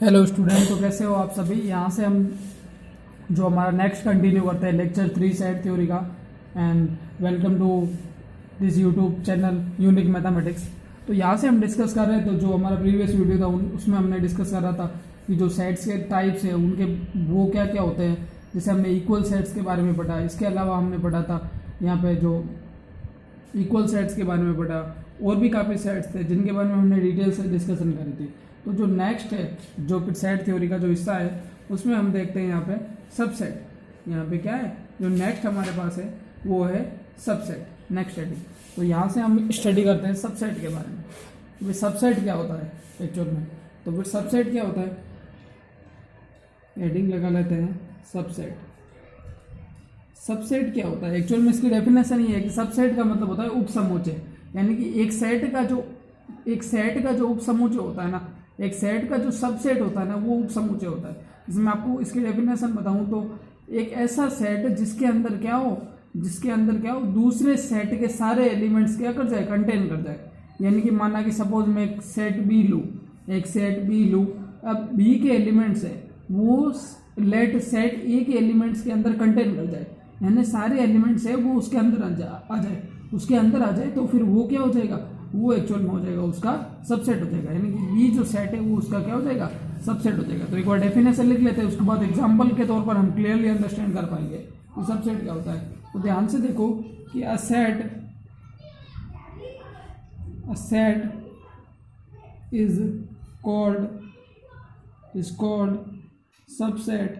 Hello student, तो कैसे हो आप सभी। यहाँ से हम जो हमारा नेक्स्ट कंटिन्यू करते हैं लेक्चर 3 सेट थ्योरी का। And welcome to this YouTube channel unique mathematics. तो यहाँ से हम डिस्कस कर रहे थे, तो जो हमारा प्रीवियस वीडियो था उसमें हमने डिस्कस कर रहा था कि जो सेट्स के टाइप्स हैं उनके वो क्या क्या होते हैं। जैसे हमने इक्वल सेट्स के बारे में पढ़ा, इसके अलावा हमने पढ़ा था यहाँ पे जो इक्वल सेट्स के बारे में पढ़ा, और भी काफ़ी सेट्स थे जिनके बारे में हमने डिटेल से डिस्कशन करी थी। तो जो नेक्स्ट है, जो सेट थ्योरी का जो हिस्सा है, उसमें हम देखते हैं यहाँ पे सबसेट। यहाँ पे क्या है, जो नेक्स्ट हमारे पास है वो है सबसेट, नेक्स्ट स्टडी। तो यहाँ से हम स्टडी करते हैं सबसेट के बारे में। तो सबसेट क्या होता है एक्चुअल में, तो फिर सबसेट क्या होता है, हेडिंग लगा लेते हैं सबसेट। सबसेट क्या होता है एक्चुअल में, इसकी डेफिनेशन ये है कि सबसेट का मतलब होता है उपसमुच्चय। यानी कि एक सेट का जो उपसमुच्चय होता है ना, एक सेट का जो सबसेट होता है ना, वो उपसमुच्चय होता है। जिसमें आपको इसकी डेफिनेशन बताऊं तो एक ऐसा सेट जिसके अंदर क्या हो दूसरे सेट के सारे एलिमेंट्स क्या कर जाए, कंटेन कर जाए। यानी कि माना कि सपोज मैं एक सेट बी लूँ, अब बी के एलिमेंट्स है वो लेट सेट ए के एलिमेंट्स के अंदर कंटेन कर जाए, यानी सारे एलिमेंट्स है वो उसके अंदर आ जाए, तो फिर वो क्या हो जाएगा, वो एक्चुअल में हो जाएगा उसका सबसेट हो जाएगा। यानी कि बी जो सेट है वो उसका क्या हो जाएगा, सबसेट हो जाएगा। तो एक बार डेफिनेशन लिख लेते हैं, उसके बाद एग्जांपल के तौर पर हम क्लियरली अंडरस्टैंड कर पाएंगे कि सबसेट क्या होता है। तो ध्यान से देखो कि a set is called subset.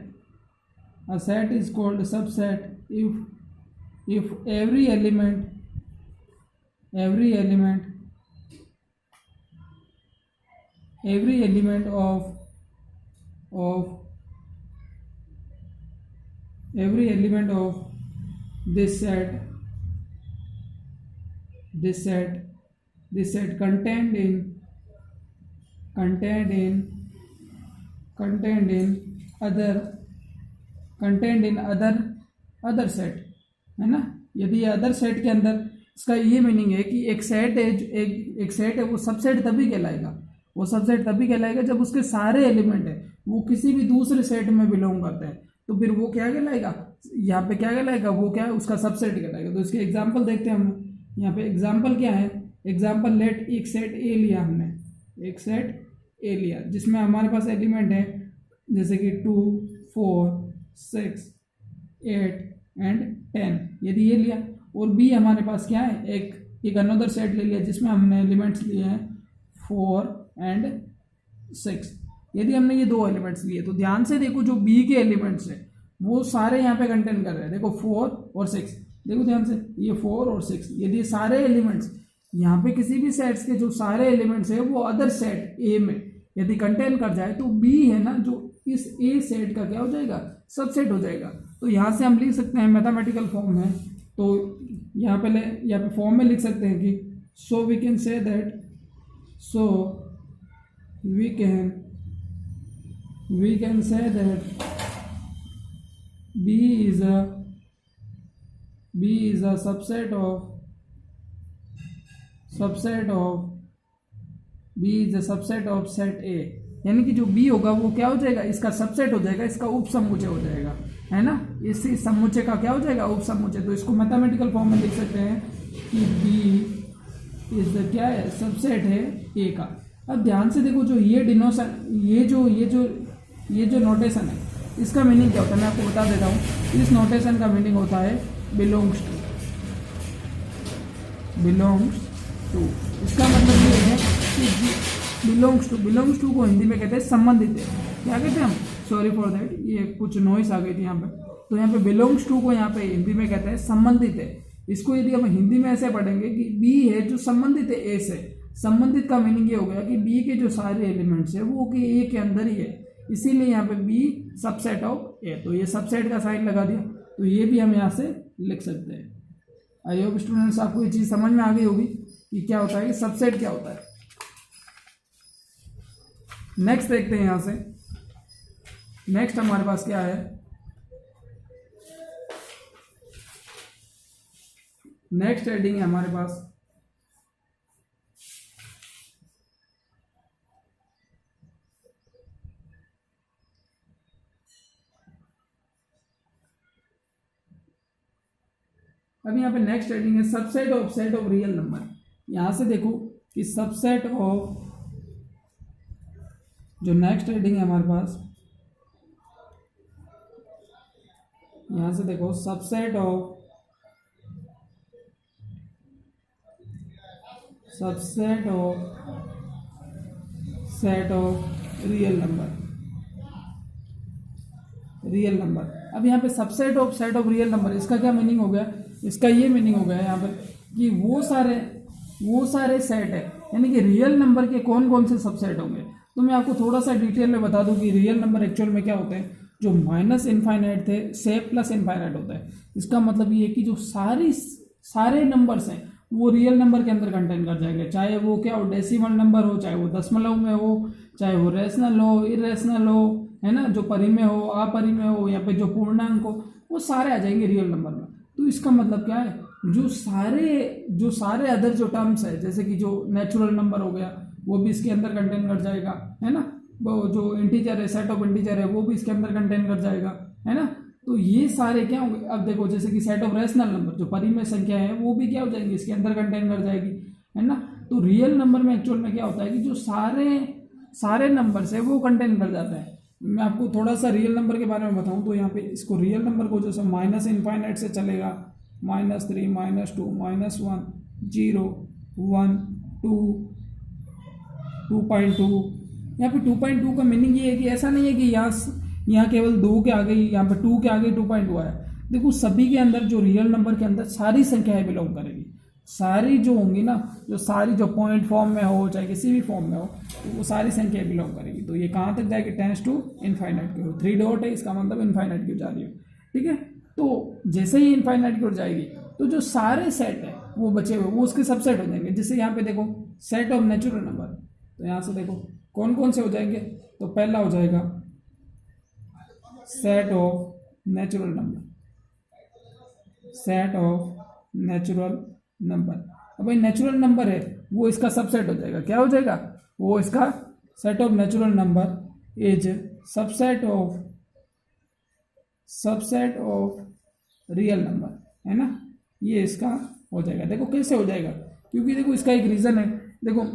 A set is called a subset if every element of this set contained in other set है ना। यदि ये अदर सेट के अंदर, इसका ये मीनिंग है कि एक सेट है वो सबसेट तभी कहलाएगा जब उसके सारे एलिमेंट है वो किसी भी दूसरे सेट में बिलोंग करते हैं। तो फिर वो क्या कहलाएगा, यहाँ पे क्या कहलाएगा, वो क्या है, उसका सबसेट कहलाएगा। तो इसके एग्जाम्पल देखते हैं हम। यहाँ पे एग्जाम्पल क्या है, एग्जाम्पल लेट एक सेट ए लिया हमने, जिसमें हमारे पास एलिमेंट है जैसे कि 2, 4, 6, 8 एंड 10, यदि ये लिया। और बी हमारे पास क्या है, एक अनदर सेट ले लिया जिसमें हमने एलिमेंट्स लिए हैं 4 एंड 6। यदि हमने ये दो एलिमेंट्स लिए, तो ध्यान से देखो जो बी के एलिमेंट्स है वो सारे यहाँ पे कंटेन कर रहे हैं। देखो 4 और 6, देखो ध्यान से, ये 4 और 6, यदि सारे एलिमेंट्स यहाँ पे किसी भी सेट्स के जो सारे एलिमेंट्स है वो अदर सेट ए में यदि कंटेन कर जाए, तो बी है ना जो इस ए सेट का क्या हो जाएगा, सबसेट हो जाएगा। तो यहाँ से हम लिख सकते हैं मैथमेटिकल फॉर्म में, तो यहाँ पे फॉर्म में लिख सकते हैं कि so we can say that B is a subset of set A। यानी कि जो B होगा वो क्या हो जाएगा, इसका सबसेट हो जाएगा, इसका उपसमुच्चय हो जाएगा, है ना। इस समुच्चय का क्या हो जाएगा, उपसमुच्चय। तो इसको मैथमेटिकल फॉर्म में लिख सकते हैं कि B इज द क्या है, सबसेट है A का। अब ध्यान से देखो जो ये नोटेशन है, इसका मीनिंग क्या होता है, मैं आपको बता देता हूँ। इस नोटेशन का मीनिंग होता है बिलोंग्स टू। इसका मतलब ये है कि बिलोंग्स टू को हिंदी में कहते हैं संबंधित है। क्या कहते हैं हम, सॉरी फॉर दैट, ये कुछ नॉइस आ गई थी यहाँ पे। तो यहाँ पे बिलोंग्स टू को यहाँ पे हिंदी में कहते हैं संबंधित है। इसको यदि हम हिंदी में ऐसे पढ़ेंगे कि बी है जो संबंधित है ए से। संबंधित का मीनिंग ये हो गया कि बी के जो सारे एलिमेंट्स है वो कि ए के अंदर ही है, इसीलिए यहाँ पे बी सबसेट ऑफ ए। तो ये सबसेट का साइन लगा दिया, तो ये भी हम यहाँ से लिख सकते हैं। आई होप स्टूडेंट्स आपको ये चीज़ समझ में आ गई होगी कि क्या होता है, कि सबसेट क्या होता है। नेक्स्ट देखते हैं यहाँ से। नेक्स्ट हमारे पास क्या है, नेक्स्ट हेडिंग है हमारे पास अब यहाँ पे नेक्स्ट हेडिंग है subset of set of real number. यहाँ से देखो कि सबसेट ऑफ, जो नेक्स्ट हेडिंग है हमारे पास, यहाँ से देखो subset of set of real number. अब यहाँ पे subset of set of real number, इसका क्या मीनिंग हो गया? इसका ये मीनिंग हो गया यहाँ पर कि वो सारे सेट है, यानी कि रियल नंबर के कौन कौन से सबसेट होंगे। तो मैं आपको थोड़ा सा डिटेल में बता दूं कि रियल नंबर एक्चुअल में क्या होते हैं। जो माइनस इनफाइनाइट थे से प्लस इनफाइनाइट होता है। इसका मतलब ये है कि जो सारे नंबर्स हैं वो रियल नंबर के अंदर कंटेन कर जाएंगे, चाहे वो क्या हो, डेसिमल नंबर हो, चाहे वो दशमलव में हो, चाहे वो रेशनल हो, इरेशनल हो, है ना, जो परिमेय हो, अपरिमेय हो, या पे जो पूर्णांक हो, वो सारे आ जाएंगे रियल नंबर में। तो इसका मतलब क्या है, जो सारे अदर जो टर्म्स है, जैसे कि जो नेचुरल नंबर हो गया वो भी इसके अंदर कंटेन कर जाएगा, है ना, वो जो इंटीजर है, सेट ऑफ इंटीजर है, वो भी इसके अंदर कंटेन कर जाएगा, है ना। तो ये सारे क्या होंगे, अब देखो जैसे कि सेट ऑफ रेशनल नंबर, जो परिमेय संख्या है, वो भी क्या हो जाएंगी, इसके अंदर कंटेन कर जाएगी, है ना। तो रियल नंबर में एक्चुअल में क्या होता है कि जो सारे नंबर्स है वो कंटेन कर जाता है। मैं आपको थोड़ा सा रियल नंबर के बारे में बताऊं तो यहाँ पे इसको रियल नंबर को जैसे माइनस इनफाइनाइट से चलेगा, -3, -2, -1, 0, 1, 2, 2.2। यहाँ पे 2.2 का मीनिंग ये है कि ऐसा नहीं है कि यहाँ केवल 2 के आगे, यहाँ पे 2 के आगे 2.2 आया। देखो सभी के अंदर, जो रियल नंबर के अंदर सारी संख्याएं बिलोंग करेगी, सारी जो होंगी ना, जो पॉइंट फॉर्म में हो, चाहे किसी भी फॉर्म में हो, तो वो सारी संख्याएं बिलोंग करेगी। तो ये कहाँ तक जाएगी, टेंस टू इनफाइनाइट की ओर। 3 डॉट है, इसका मतलब इनफाइनाइट की ओर जा रही है, ठीक है। तो जैसे ही इनफाइनाइट की ओर जाएगी तो जो सारे सेट है वो बचे हुए, वो उसके सबसेट हो जाएंगे। जैसे यहाँ पे देखो सेट ऑफ नेचुरल नंबर, तो यहाँ से देखो कौन कौन से हो जाएंगे। तो पहला हो जाएगा सेट ऑफ नेचुरल नंबर। अब भाई नेचुरल नंबर है, वो इसका सबसेट हो जाएगा। क्या हो जाएगा, वो इसका set of natural number is subset of real number, है ना। ये इसका हो जाएगा। देखो कैसे हो जाएगा, क्योंकि देखो इसका एक रीजन है। देखो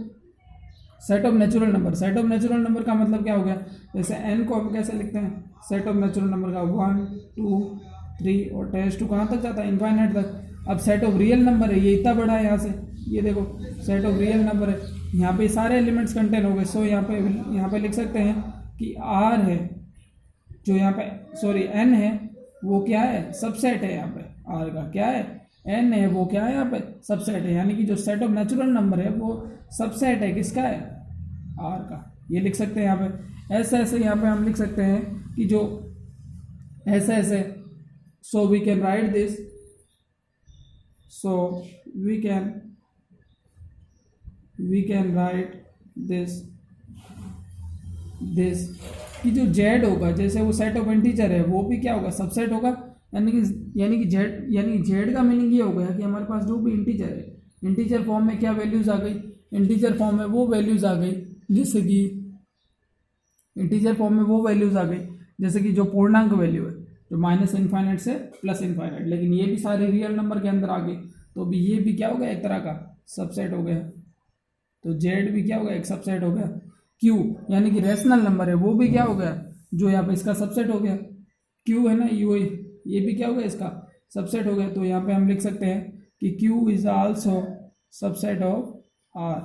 सेट ऑफ नेचुरल नंबर का मतलब क्या हो गया, जैसे n को हम कैसे लिखते हैं, सेट ऑफ नेचुरल नंबर का 1, 2, 3 और टेंस टू कहाँ तक जाता है, इनफाइनाइट तक। अब सेट ऑफ रियल नंबर है, ये इतना बड़ा है, यहाँ से ये देखो सेट ऑफ रियल नंबर है, यहाँ पे सारे एलिमेंट्स कंटेन हो गए। सो यहाँ पे लिख सकते हैं कि r है, जो यहाँ पे n है वो क्या है, सबसेट है। यहाँ पे r का क्या है, n है, वो क्या है यहाँ पे सबसेट है। यानी कि जो सेट ऑफ नेचुरल नंबर है वो सबसेट है किसका है, r का। ये लिख सकते हैं यहाँ पे ऐसे यहाँ पे हम लिख सकते हैं कि जो ऐसे so we can write this, we can write this कि जो z होगा, जैसे वो सेट ऑफ इंटीजर है, वो भी क्या होगा, सबसेट होगा। यानी कि z का मीनिंग ये हो गया कि हमारे पास जो भी इंटीजर है, इंटीजर फॉर्म में क्या वैल्यूज आ गई, इंटीजर फॉर्म में वो वैल्यूज आ गई, जैसे कि इंटीजर फॉर्म में वो वैल्यूज आ गई जैसे कि जो पूर्णांक वैल्यू है, जो माइनस इनफाइनाइट से प्लस इनफाइनाइट, लेकिन ये भी सारे रियल नंबर के अंदर आ गई। तो भी ये भी क्या हो गया, एक तरह का सबसेट हो गया। तो z भी क्या हो गया, एक सबसेट हो गया। q यानी कि रेशनल नंबर है, वो भी क्या हो गया, जो यहाँ पे इसका सबसेट हो गया। q है ना, ये भी क्या हो गया, इसका सबसेट हो गया। तो यहाँ पे हम लिख सकते हैं कि q is also subset of r,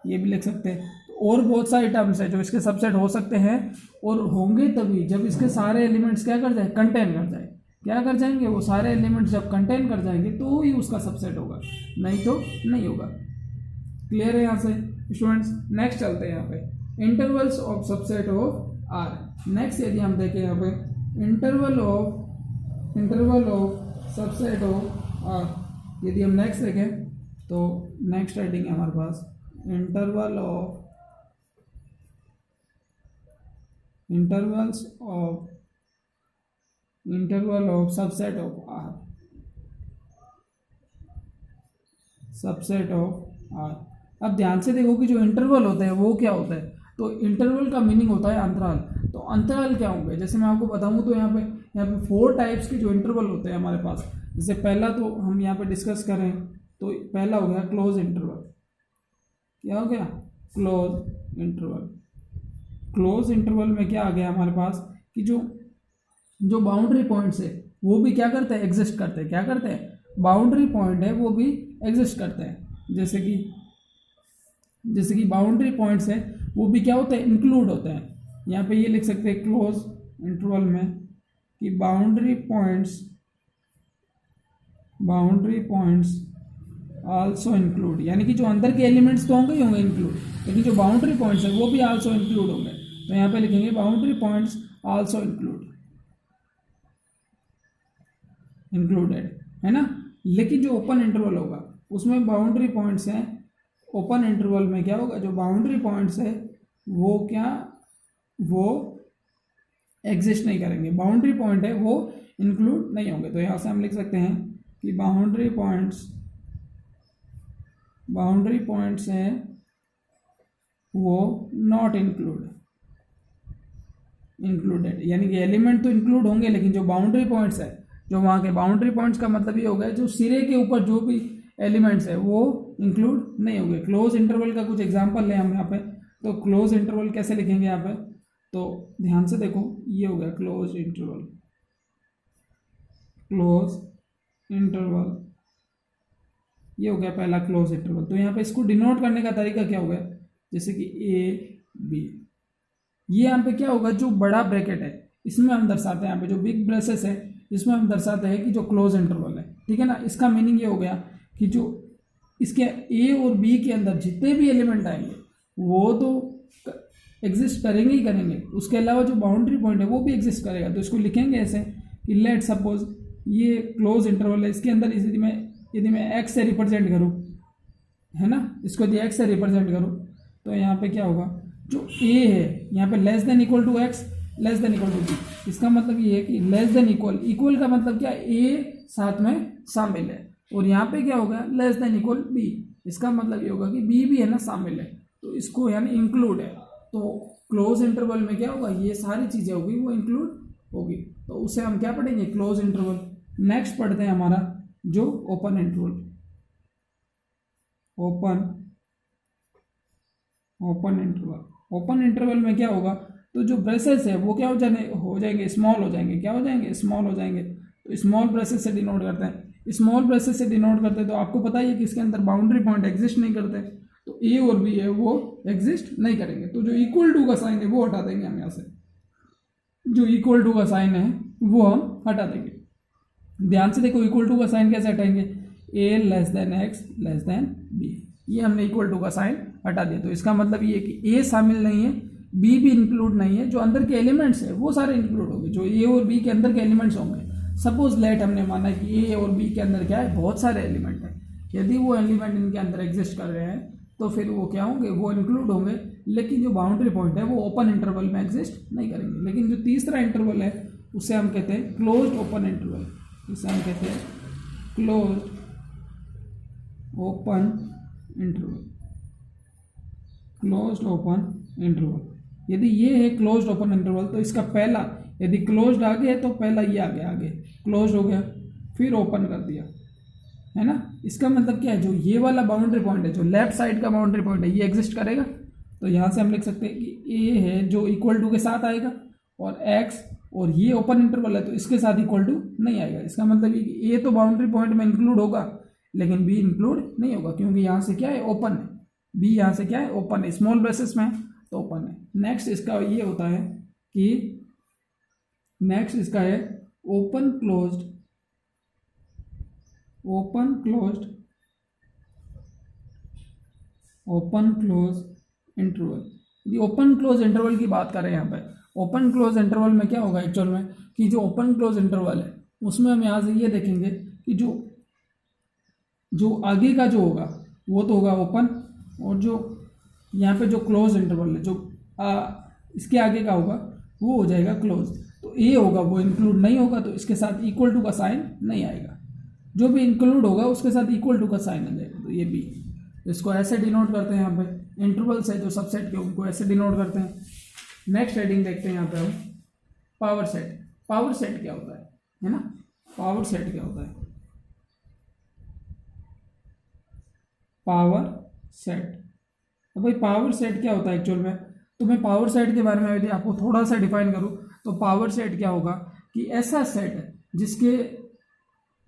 ये भी लिख सकते हैं। और बहुत सारे टर्म्स है जो इसके सबसेट हो सकते हैं और होंगे तभी जब इसके सारे एलिमेंट्स क्या कर जाए, कंटेन कर जाए। क्या कर जाएंगे, वो सारे एलिमेंट्स जब कंटेन कर जाएंगे तो ही उसका सबसेट होगा, नहीं तो नहीं होगा। क्लियर है यहाँ से स्टूडेंट्स। नेक्स्ट चलते हैं यहाँ पे intervals of subset of R. Next यदि हम देखें यहाँ पे interval of subset of R, यदि हम नेक्स्ट देखें तो नेक्स्ट हेडिंग है हमारे पास interval of subset of R. अब ध्यान से देखो कि जो इंटरवल होता है वो क्या होता है। तो इंटरवल का मीनिंग होता है अंतराल। तो अंतराल क्या होंगे, जैसे मैं आपको बताऊं तो यहाँ पे 4 टाइप्स के जो इंटरवल होते हैं हमारे पास। जैसे पहला तो हम यहाँ पे डिस्कस करें तो पहला हो गया क्लोज इंटरवल। क्या हो गया? Close interval. क्लोज इंटरवल में क्या आ गया हमारे पास कि जो बाउंड्री पॉइंट्स है वो भी क्या करते हैं? एग्जिस्ट करते हैं। क्या करते हैं? बाउंड्री पॉइंट है वो भी एग्जिस्ट करते हैं। जैसे कि बाउंड्री पॉइंट्स है वो भी क्या होते हैं? इंक्लूड होते हैं। यहाँ पे ये लिख सकते हैं क्लोज इंटरवल में कि बाउंड्री पॉइंट्स आल्सो इंक्लूड, यानी कि जो अंदर के एलिमेंट्स तो होंगे ही होंगे इंक्लूड, लेकिन जो बाउंड्री पॉइंट्स है वो भी आल्सो इंक्लूड होंगे। तो यहाँ पे लिखेंगे बाउंड्री पॉइंट्स आल्सो इंक्लूडेड, है ना। लेकिन जो ओपन इंटरवल होगा उसमें बाउंड्री पॉइंट्स हैं। ओपन इंटरवल में क्या होगा? जो बाउंड्री पॉइंट्स है वो एग्जिस्ट नहीं करेंगे। बाउंड्री पॉइंट है वो इंक्लूड नहीं होंगे। तो यहाँ से हम लिख सकते हैं कि बाउंड्री पॉइंट्स हैं वो नॉट इंक्लूडेड, यानी कि एलिमेंट तो इंक्लूड होंगे लेकिन जो बाउंड्री पॉइंट्स है, जो वहाँ के बाउंड्री पॉइंट्स का मतलब ये हो गया जो सिरे के ऊपर जो भी एलिमेंट्स है वो इंक्लूड नहीं होंगे। क्लोज इंटरवल का कुछ एग्जांपल लें हम यहाँ पे, तो क्लोज इंटरवल कैसे लिखेंगे यहाँ पे, तो ध्यान से देखो, ये हो गया क्लोज इंटरवल। ये हो गया पहला क्लोज इंटरवल। तो यहाँ पे इसको डिनोट करने का तरीका क्या होगा? जैसे कि A B, ये यहाँ पे क्या होगा? जो बड़ा ब्रैकेट है इसमें हम दर्शाते हैं, यहाँ पे जो बिग ब्रेसेस है इसमें हम दर्शाते हैं कि जो क्लोज इंटरवल है, ठीक है ना। इसका मीनिंग ये हो गया कि जो इसके A और B के अंदर जितने भी एलिमेंट आएंगे वो तो एग्जिस्ट करेंगे ही करेंगे, उसके अलावा जो बाउंड्री पॉइंट है वो भी एग्जिस्ट करेगा। तो इसको लिखेंगे ऐसे कि लेट सपोज ये क्लोज इंटरवल है, इसके अंदर यदि मैं x से रिप्रेजेंट करूँ, है ना, इसको यदि x से रिप्रेजेंट करूँ तो यहाँ पे क्या होगा? जो A है यहाँ पे less than equal to x, less than equal to b। इसका मतलब ये है कि लेस देन इक्वल का मतलब क्या? A साथ में शामिल है। और यहाँ पे क्या होगा? लेस देन इक्वल b, इसका मतलब ये होगा कि b भी है ना शामिल है, तो इसको यानी इंक्लूड है। तो क्लोज इंटरवल में क्या होगा? ये सारी चीज़ें होगी वो इंक्लूड होगी, तो उसे हम क्या पढ़ेंगे? Close interval. नेक्स्ट पढ़ते हैं हमारा जो ओपन इंटरवल। ओपन इंटरवल में क्या होगा? तो जो ब्रेसेस है वो क्या हो जाएंगे? स्मॉल हो जाएंगे। क्या हो जाएंगे? स्मॉल हो जाएंगे। तो स्मॉल ब्रेसेस से डिनोट करते हैं। स्मॉल ब्रेसेस से डिनोट करते हैं तो आपको पता ही है कि इसके अंदर बाउंड्री पॉइंट एग्जिस्ट नहीं करते, तो A और B है वो एग्जिस्ट नहीं करेंगे। तो जो इक्वल टू का साइन है वो हटा देंगे हम यहाँ से, जो इक्वल टू का साइन है वो हम हटा देंगे। ध्यान से देखो, इक्वल टू का साइन कैसे हटाएंगे? A less than x less then b, ये हमने इक्वल टू का साइन हटा दिया। तो इसका मतलब ये है कि A शामिल नहीं है, B भी इंक्लूड नहीं है, जो अंदर के एलिमेंट्स है वो सारे इंक्लूड होंगे, जो A और B के अंदर के एलिमेंट्स होंगे। सपोज लेट हमने माना कि A और B के अंदर क्या है? बहुत सारे एलिमेंट है। यदि वो एलिमेंट इनके अंदर एग्जिस्ट कर रहे हैं तो फिर वो क्या होंगे? वो इंक्लूड होंगे, लेकिन जो बाउंड्री पॉइंट है वो ओपन इंटरवल में एग्जिस्ट नहीं करेंगे। लेकिन जो तीसरा इंटरवल है उसे हम कहते हैं क्लोज्ड ओपन इंटरवल। इसे हम कहते हैं क्लोज्ड ओपन इंटरवल। यदि ये है क्लोज्ड ओपन इंटरवल तो इसका पहला, यदि क्लोज्ड आगे है तो पहला ये आगे क्लोज्ड हो गया, फिर ओपन कर दिया, है ना। इसका मतलब क्या है? जो ये वाला बाउंड्री पॉइंट है, जो लेफ्ट साइड का बाउंड्री पॉइंट है, ये एग्जिस्ट करेगा। तो यहाँ से हम लिख सकते हैं कि A है जो इक्वल टू के साथ आएगा, और x, और ये ओपन इंटरवल है तो इसके साथ इक्वल टू नहीं आएगा। इसका मतलब ये कि A तो बाउंड्री पॉइंट में इंक्लूड होगा लेकिन B इंक्लूड नहीं होगा, क्योंकि यहाँ से क्या है? ओपन है। B यहाँ से क्या है? ओपन है, स्मॉल ब्रेसेस में तो ओपन है। नेक्स्ट इसका ये होता है कि नेक्स्ट इसका है ओपन क्लोज्ड इंटरवल। यदि ओपन क्लोज इंटरवल की बात करें यहाँ पे, ओपन क्लोज इंटरवल में क्या होगा एक्चुअल में कि जो ओपन क्लोज इंटरवल है उसमें हम यहाँ से ये देखेंगे कि जो आगे का जो होगा वो तो होगा ओपन, और जो यहाँ पे जो क्लोज इंटरवल है जो इसके आगे का होगा वो हो जाएगा क्लोज। तो A होगा वो इंक्लूड नहीं होगा, तो इसके साथ इक्वल टू का साइन नहीं आएगा। जो भी इंक्लूड होगा उसके साथ इक्वल टू का साइन आ जाएगा, तो ये B। इसको ऐसे डिनोट करते हैं यहाँ पे, इंटरवल्स है जो सबसेट के उनको ऐसे डिनोट करते हैं। नेक्स्ट हेडिंग देखते हैं यहाँ पे हम पावर सेट। पावर सेट क्या होता है ना? पावर सेट क्या होता है? Power set. तो भाई पावर सेट क्या होता है एक्चुअल में? तो मैं पावर सेट के बारे में यदि आपको थोड़ा सा डिफाइन करूँ तो पावर सेट क्या होगा कि ऐसा सेट है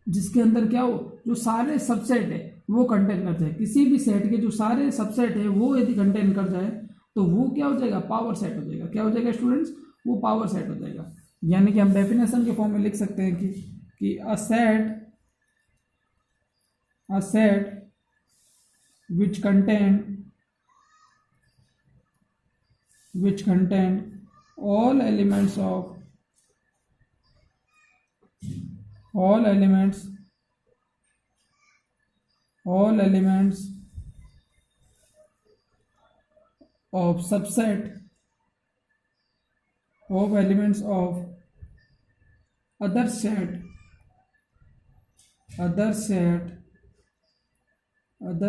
जिसके अंदर क्या हो, जो सारे सबसेट है वो कंटेन कर जाए। किसी भी सेट के जो सारे सबसेट है वो यदि कंटेन कर जाए तो वो क्या हो जाएगा? पावर सेट हो जाएगा। क्या हो जाएगा स्टूडेंट्स? वो पावर सेट हो जाएगा। यानी कि हम डेफिनेशन के फॉर्म में लिख सकते हैं कि a set which contain all elements of subset of elements of other set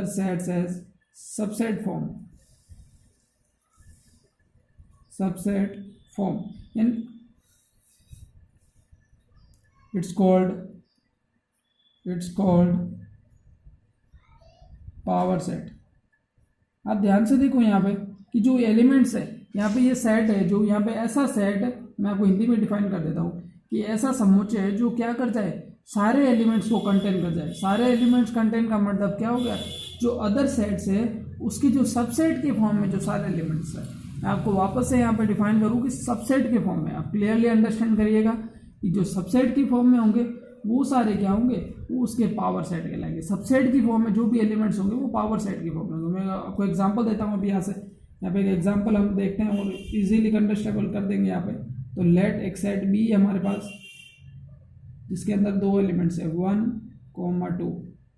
sets as subset form and it's called power set. आप ध्यान से देखो यहाँ पे कि जो एलिमेंट्स है यहाँ पे, ये सेट है जो यहाँ पे, ऐसा सेट मैं आपको हिंदी में डिफाइन कर देता हूँ कि ऐसा समुच्चय है जो क्या कर जाए? सारे एलिमेंट्स को कंटेन कर जाए। सारे एलिमेंट्स कंटेन का मतलब क्या हो गया? जो अदर सेट्स है उसके जो सबसेट के फॉर्म में जो सारे एलिमेंट्स है। मैं आपको वापस से यहाँ पे डिफाइन करूँ कि सबसेट के फॉर्म में, आप क्लियरली अंडरस्टैंड करिएगा कि जो सबसेट की फॉर्म में होंगे वो सारे क्या होंगे? वो उसके पावर सेट कहलाएंगे। सबसेट की फॉर्म में जो भी एलिमेंट्स होंगे वो पावर सेट की फॉर्म में होंगे। मैं आपको एग्जांपल देता हूँ अभी यहाँ पे एक एग्जांपल हम देखते हैं और इजीली अंडरस्टैंडेबल कर देंगे यहाँ पे। तो लेट एक सेट बी है हमारे पास जिसके अंदर दो एलिमेंट्स है 1, 2।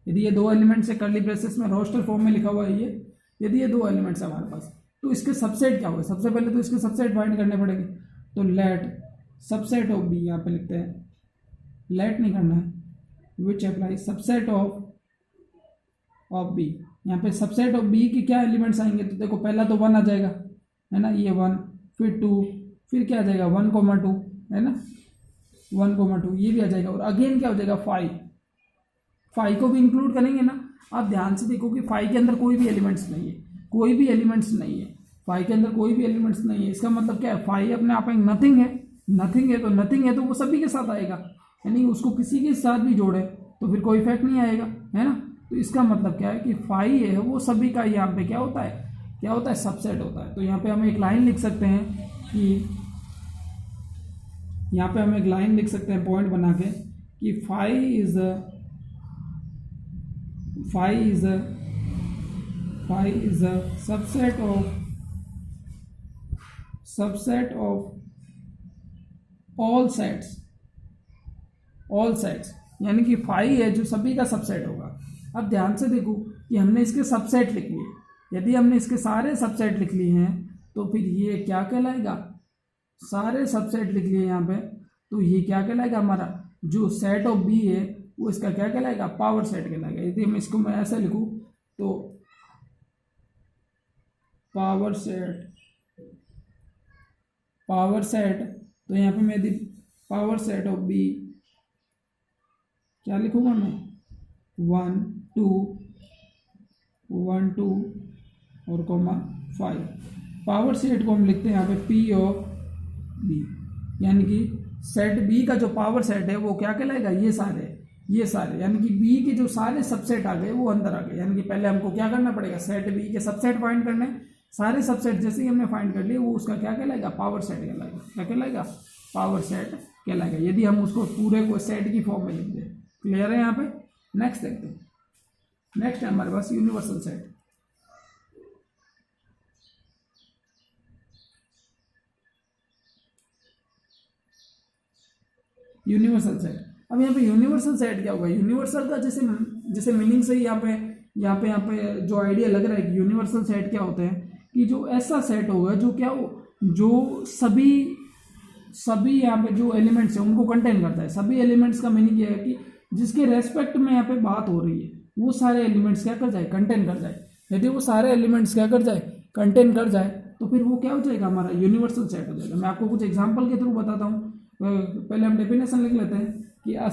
यदि ये दो एलिमेंट्स है, कर्ली ब्रेसेस में रोस्टर फॉर्म में लिखा हुआ है ये, यदि ये दो एलिमेंट्स है हमारे पास तो इसके सबसेट क्या होगा? सबसे पहले तो इसके सबसेट फाइंड करने पड़ेंगे। तो लेट सबसेट ऑफ बी, यहाँ पे लिखते हैं, लेट नहीं करना है, विच अप्लाई सबसेट ऑफ बी। यहाँ पे सबसेट ऑफ बी के क्या एलिमेंट्स आएंगे? तो देखो पहला तो 1 आ जाएगा, है ना, ये 1, फिर 2, फिर क्या आ जाएगा 1, 2, है ना, 1, 2 ये भी आ जाएगा। और अगेन क्या हो जाएगा 5 को भी इंक्लूड करेंगे ना। आप ध्यान से देखो कि 5 के अंदर कोई भी एलिमेंट्स नहीं है, 5 के अंदर कोई भी एलिमेंट्स नहीं है। इसका मतलब क्या है? 5 अपने आप में नथिंग है तो वो सभी के साथ आएगा, यानी उसको किसी के साथ भी जोड़े तो फिर कोई इफेक्ट नहीं आएगा, है ना। तो इसका मतलब क्या है कि 5 है वो सभी का यहाँ पे क्या होता है? सबसेट होता है। तो यहाँ पे हम एक लाइन लिख सकते हैं कि यहाँ पे हम एक लाइन लिख सकते हैं पॉइंट बना के कि 5 is a subset of all sets, यानी कि 5 है जो सभी का सबसेट होगा। अब ध्यान से देखो कि हमने इसके सबसेट लिख लिए। यदि हमने इसके सारे सबसेट लिख लिए हैं तो फिर ये क्या कहलाएगा? सारे सबसेट लिख लिए यहाँ पे, तो ये क्या कहलाएगा? हमारा जो सेट ऑफ बी है वो इसका क्या कहलाएगा? पावर सेट कहलाएगा। यदि मैं इसको ऐसे लिखूँ तो पावर सेट, तो यहाँ पे मैं यदि पावर सेट ऑफ बी क्या लिखूंगा मैं? 1, 2 और 5। पावर सेट को हम लिखते हैं यहाँ पे पी ऑफ बी, यानी कि सेट बी का जो पावर सेट है वो क्या कहलाएगा? ये सारे, यानी कि बी के जो सारे सबसेट आ गए वो अंदर आ गए। यानी कि पहले हमको क्या करना पड़ेगा? सेट बी के सबसेट फाइंड करने। सारे सबसेट जैसे ही हमने फाइंड कर लिए वो उसका क्या कहलाएगा? पावर सेट कहलाएगा। क्या कहलाएगा? पावर सेट कहलाएगा, यदि हम उसको पूरे को सेट की फॉर्म में लिख दें। क्लियर है यहाँ पे? नेक्स्ट देखते हैं। नेक्स्ट है हमारे पास यूनिवर्सल सेट। यूनिवर्सल सेट, अब यहाँ पे यूनिवर्सल सेट क्या होगा? यूनिवर्सल का जैसे मीनिंग से ही यहाँ पे जो आइडिया लग रहा है कि यूनिवर्सल सेट क्या होते हैं कि जो ऐसा सेट होगा जो क्या हो, जो सभी यहाँ पे जो एलिमेंट्स हैं उनको कंटेन करता है। सभी एलिमेंट्स का मीनिंग ये है कि जिसके रेस्पेक्ट में यहाँ पे बात हो रही है वो सारे एलिमेंट्स क्या कर जाए? कंटेन कर जाए। यदि वो सारे एलिमेंट्स क्या कर जाए? कंटेन कर जाए तो फिर वो क्या हो जाएगा, हमारा यूनिवर्सल सेट हो जाएगा। मैं आपको कुछ एग्जांपल के थ्रू बताता हूँ। पहले हम डेफिनेशन लिख लेते हैं कि a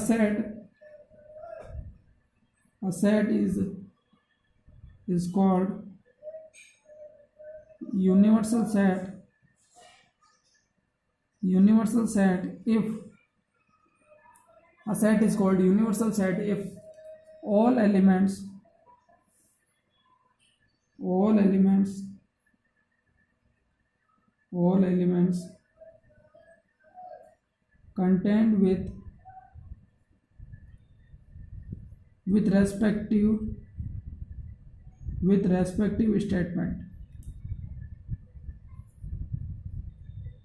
set is called universal set if a set is called universal set if all elements contained with respective statement